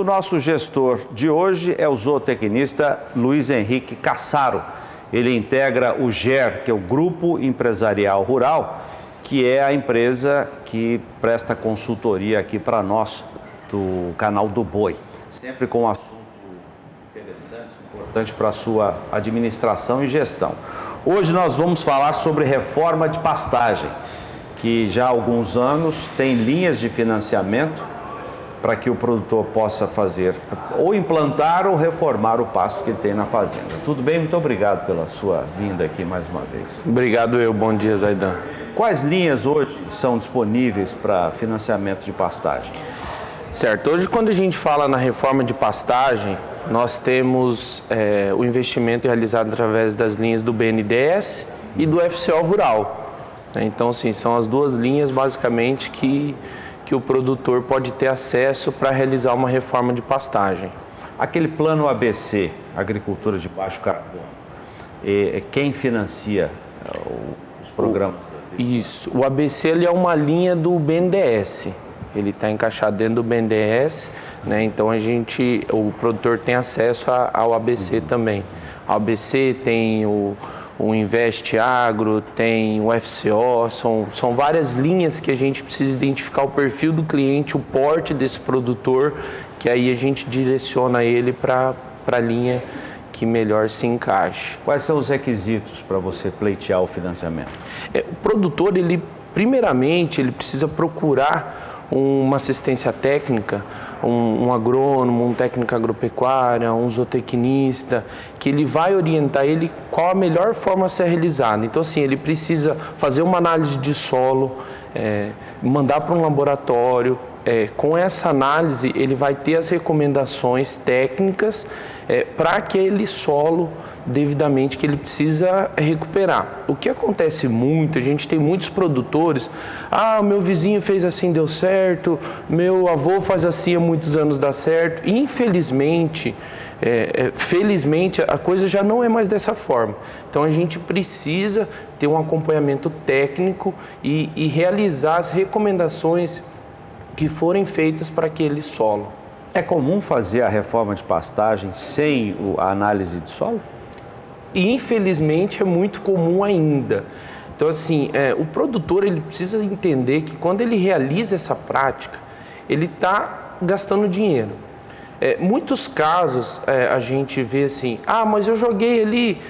O nosso gestor de hoje é o zootecnista Luiz Henrique Cassaro. Ele integra o GER, que é o Grupo Empresarial Rural, que é a empresa que presta consultoria aqui para nós, do canal do Boi. Sempre com um assunto interessante, importante para a sua administração e gestão. Hoje nós vamos falar sobre reforma de pastagem, que já há alguns anos tem linhas de financiamento para que o produtor possa fazer, ou implantar ou reformar o pasto que ele tem na fazenda. Tudo bem? Muito obrigado pela sua vinda aqui mais uma vez. Obrigado bom dia, Zaidan. Quais linhas hoje são disponíveis para financiamento de pastagem? Certo, hoje quando a gente fala na reforma de pastagem, nós temos o investimento realizado através das linhas do BNDES e do FCO Rural. Então, sim, são as duas linhas basicamente que o produtor pode ter acesso para realizar uma reforma de pastagem. Aquele plano ABC, Agricultura de Baixo Carbono, quem financia os programas? Isso, o ABC ele é uma linha do BNDES, ele está encaixado dentro do BNDES, né? Então o produtor tem acesso ao ABC também. O ABC tem o Invest Agro, tem o FCO, são várias linhas que a gente precisa identificar o perfil do cliente, o porte desse produtor, que aí a gente direciona ele para a linha que melhor se encaixe. Quais são os requisitos para você pleitear o financiamento? O produtor, primeiramente, ele precisa procurar uma assistência técnica, um agrônomo, um técnico agropecuário, um zootecnista, que ele vai orientar ele qual a melhor forma a ser realizada. Então, assim, ele precisa fazer uma análise de solo, mandar para um laboratório. Com essa análise, ele vai ter as recomendações técnicas para aquele solo devidamente que ele precisa recuperar. O que acontece muito, a gente tem muitos produtores, meu vizinho fez assim, deu certo, meu avô faz assim há muitos anos, dá certo. Infelizmente, felizmente, a coisa já não é mais dessa forma. Então a gente precisa ter um acompanhamento técnico e realizar as recomendações que forem feitas para aquele solo. É comum fazer a reforma de pastagem sem a análise de solo? Infelizmente é muito comum ainda. Então, assim, o produtor ele precisa entender que quando ele realiza essa prática, ele está gastando dinheiro. Muitos casos a gente vê assim, mas eu joguei ali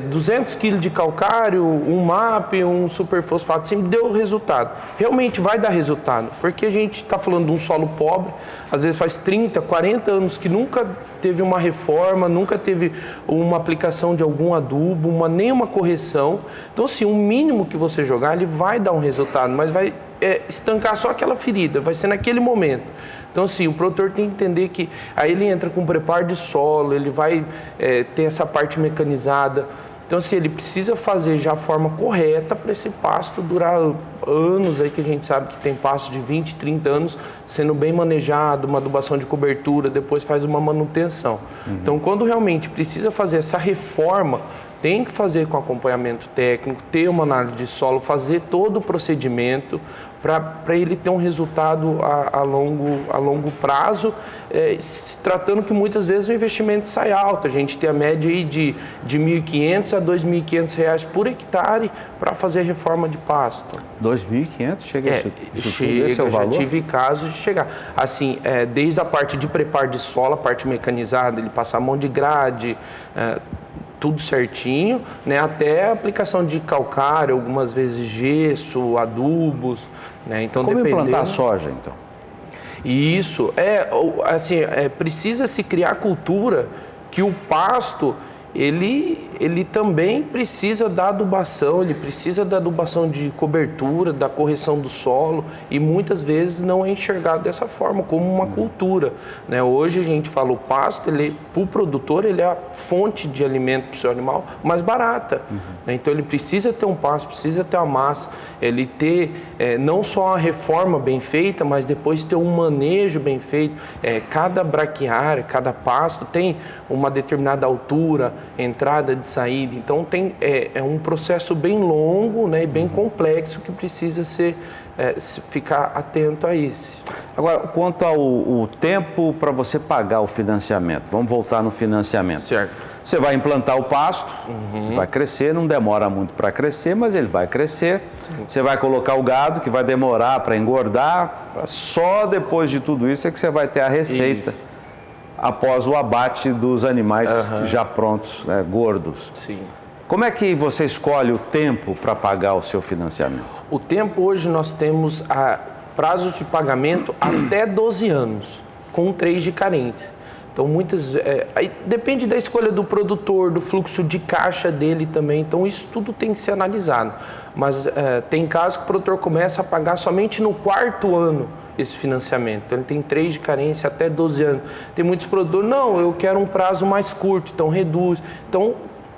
200 kg de calcário, um MAP, um superfosfato, sempre deu resultado. Realmente vai dar resultado, porque a gente está falando de um solo pobre, às vezes faz 30, 40 anos que nunca teve uma reforma, nunca teve uma aplicação de algum adubo, nenhuma correção. Então, assim, o mínimo que você jogar, ele vai dar um resultado, mas vai estancar só aquela ferida, vai ser naquele momento. Então, assim, o produtor tem que entender que aí ele entra com preparo de solo, ele vai ter essa parte mecanizada. Então, assim, ele precisa fazer já a forma correta para esse pasto durar anos, aí que a gente sabe que tem pasto de 20, 30 anos sendo bem manejado, uma adubação de cobertura, depois faz uma manutenção. Então, quando realmente precisa fazer essa reforma, tem que fazer com acompanhamento técnico, ter uma análise de solo, fazer todo o procedimento para ele ter um resultado a longo prazo, se tratando que muitas vezes o investimento sai alto. A gente tem a média aí de R$ 1.500 a R$ 2.500 por hectare para fazer reforma de pasto. R$ 2.500? Chega, esse é o valor? Já tive casos de chegar. Assim, desde a parte de preparo de solo, a parte mecanizada, ele passar a mão de grade, tudo certinho, né? Até a aplicação de calcário, algumas vezes gesso, adubos, né? Então, como implantar soja, então? Isso, precisa se criar a cultura que o pasto, ele também precisa da adubação, ele precisa da adubação de cobertura, da correção do solo, e muitas vezes não é enxergado dessa forma, como uma cultura, né? Hoje a gente fala o pasto, para o produtor, ele é a fonte de alimento para o seu animal mais barata. Né? Então ele precisa ter um pasto, precisa ter uma massa, ele ter não só a reforma bem feita, mas depois ter um manejo bem feito. Cada braquiária, cada pasto tem uma determinada altura, entrada de saída, então é um processo bem longo, né, e bem complexo que precisa ser ficar atento a isso. Agora, quanto ao tempo para você pagar o financiamento, vamos voltar no financiamento. Certo. Você vai implantar o pasto, vai crescer, não demora muito para crescer, mas ele vai crescer. Sim. Você vai colocar o gado, que vai demorar para engordar. Só depois de tudo isso é que você vai ter a receita após o abate dos animais já prontos, gordos. Sim. Como é que você escolhe o tempo para pagar o seu financiamento? O tempo hoje nós temos prazos de pagamento até 12 anos, com 3 de carência. Então, aí depende da escolha do produtor, do fluxo de caixa dele também. Então, isso tudo tem que ser analisado. Mas tem casos que o produtor começa a pagar somente no 4º ano esse financiamento. Então, ele tem 3 de carência até 12 anos. Tem muitos produtores, não, eu quero um prazo mais curto, então reduz. Então,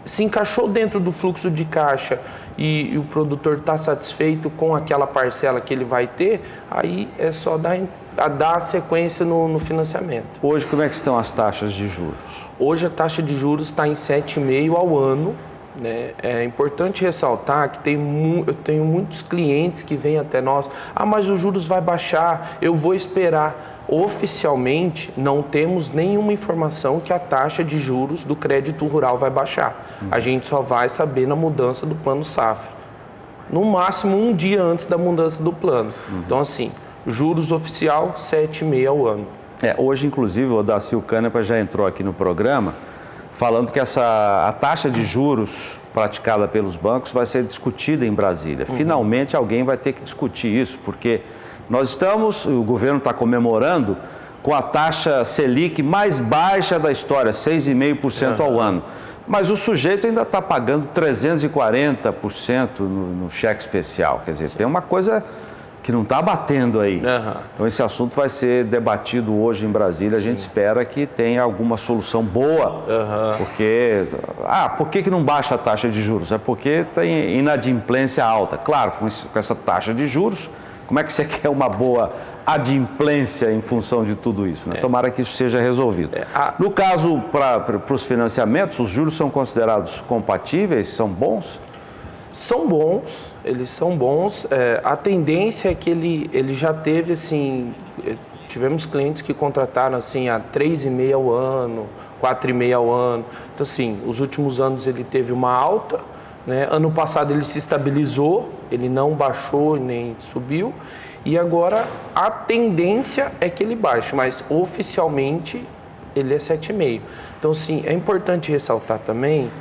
se encaixou dentro do fluxo de caixa e o produtor está satisfeito com aquela parcela que ele vai ter, aí é só dar sequência no financiamento. Hoje, como é que estão as taxas de juros? Hoje a taxa de juros está em 7,5% ao ano. Né? É importante ressaltar que eu tenho muitos clientes que vêm até nós, mas os juros vai baixar, eu vou esperar. Oficialmente, não temos nenhuma informação que a taxa de juros do crédito rural vai baixar. A gente só vai saber na mudança do plano safra. No máximo, um dia antes da mudança do plano. Então, assim, juros oficial, 7,5% ao ano. Hoje, inclusive, o Odacil Canepa já entrou aqui no programa falando que a taxa de juros praticada pelos bancos vai ser discutida em Brasília. Finalmente, alguém vai ter que discutir isso, porque o governo está comemorando com a taxa Selic mais baixa da história, 6,5% ao ano. Mas o sujeito ainda está pagando 340% no cheque especial. Quer dizer, tem uma coisa que não está batendo aí. Então, esse assunto vai ser debatido hoje em Brasília. A gente espera que tenha alguma solução boa. Porque, por que não baixa a taxa de juros? É porque tem inadimplência alta. Claro, com essa taxa de juros, como é que você quer uma boa adimplência em função de tudo isso? Né? Tomara que isso seja resolvido. No caso, para os financiamentos, os juros são considerados compatíveis? São bons? São bons, eles são bons. A tendência é que ele já teve, assim, tivemos clientes que contrataram assim a 3,5% ao ano, 4,5% ao ano. Então, assim, os últimos anos ele teve uma alta, né? Ano passado ele se estabilizou, ele não baixou nem subiu. E agora a tendência é que ele baixe, mas oficialmente ele é 7,5%. Então, assim, é importante ressaltar também,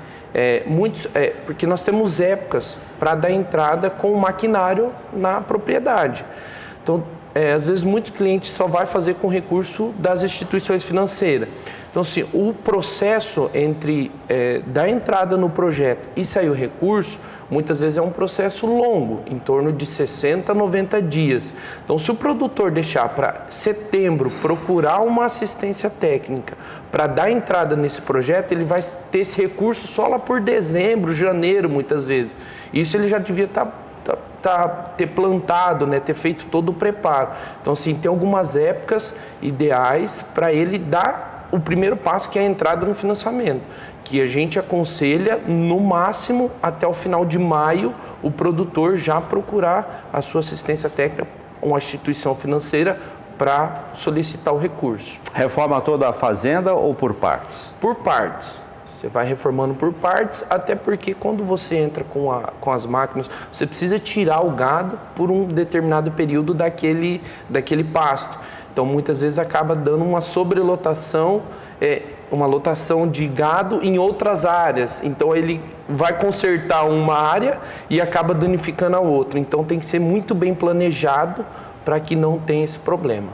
porque nós temos épocas para dar entrada com o maquinário na propriedade. Então, às vezes, muitos clientes só vai fazer com recurso das instituições financeiras. Então, assim, o processo entre dar entrada no projeto e sair o recurso, muitas vezes é um processo longo, em torno de 60 a 90 dias. Então, se o produtor deixar para setembro procurar uma assistência técnica para dar entrada nesse projeto, ele vai ter esse recurso só lá por dezembro, janeiro, muitas vezes. Isso ele já devia ter plantado, né, ter feito todo o preparo. Então, assim, tem algumas épocas ideais para ele dar o primeiro passo, que é a entrada no financiamento, que a gente aconselha no máximo até o final de maio o produtor já procurar a sua assistência técnica, uma instituição financeira, para solicitar o recurso. Reforma toda a fazenda ou por partes? Por partes. Você vai reformando por partes, até porque quando você entra com as máquinas, você precisa tirar o gado por um determinado período daquele pasto. Então, muitas vezes acaba dando uma sobrelotação, uma lotação de gado em outras áreas. Então, ele vai consertar uma área e acaba danificando a outra. Então, tem que ser muito bem planejado para que não tenha esse problema.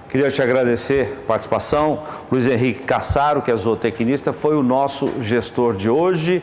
Queria te agradecer a participação. Luiz Henrique Cassaro, que é zootecnista, foi o nosso gestor de hoje.